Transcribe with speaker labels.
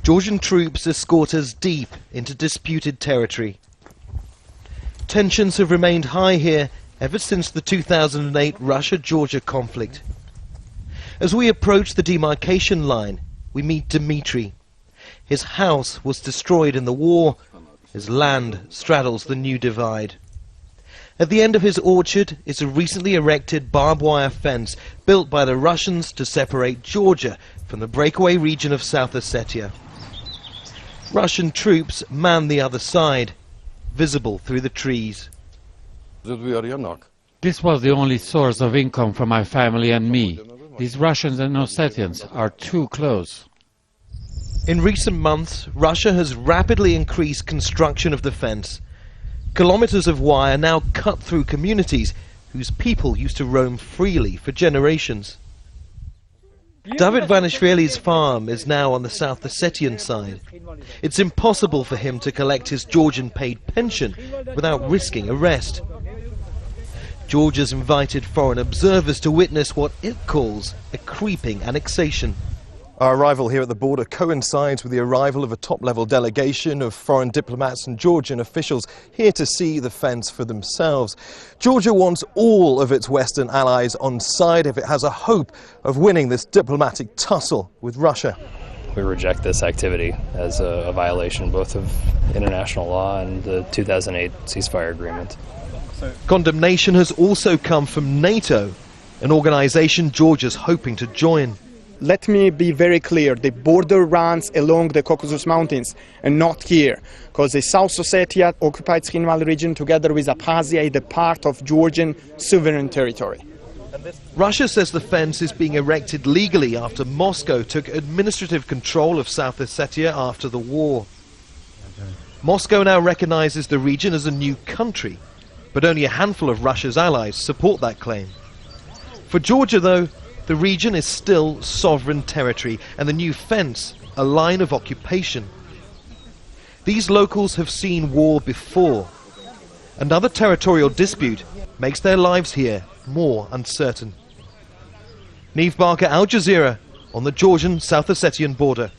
Speaker 1: Georgian troops escort us deep into disputed territory. Tensions have remained high here ever since the 2008 Russia-Georgia conflict. As we approach the demarcation line, we meet Dmitry. His house was destroyed in the war. His land straddles the new divide. At the end of his orchard is a recently erected barbed wire fence built by the Russians to separate Georgia from the breakaway region of South Ossetia. Russian troops man the other side, visible through the trees.
Speaker 2: This was the only source of income for my family and me. These Russians and Ossetians are too close.
Speaker 1: In recent months, Russia has rapidly increased construction of the fence. Kilometers of wire now cut through communities whose people used to roam freely for generations. David Vanishvili's farm is now on the South Ossetian side. It's impossible for him to collect his Georgian paid pension without risking arrest. Georgia's invited foreign observers to witness what it calls a creeping annexation.
Speaker 3: Our arrival here at the border coincides with the arrival of a top-level delegation of foreign diplomats and Georgian officials here to see the fence for themselves. Georgia wants all of its Western allies on side if it has a hope of winning this diplomatic tussle with Russia.
Speaker 4: We reject this activity as a violation both of international law and the 2008 ceasefire agreement.
Speaker 1: Condemnation has also come from NATO, an organization Georgia's hoping to join.
Speaker 5: Let me be very clear, the border runs along the Caucasus Mountains and not here, because the South Ossetia occupied Tkhinval region together with Abkhazia is a part of Georgian sovereign territory.
Speaker 1: Russia says the fence is being erected legally after Moscow took administrative control of South Ossetia after the war. Moscow now recognizes the region as a new country, but only a handful of Russia's allies support that claim. For Georgia, though, the region is still sovereign territory, and the new fence a line of occupation. These locals have seen war before. Another territorial dispute makes their lives here more uncertain. Neave, Al Jazeera, on the Georgian South Ossetian border.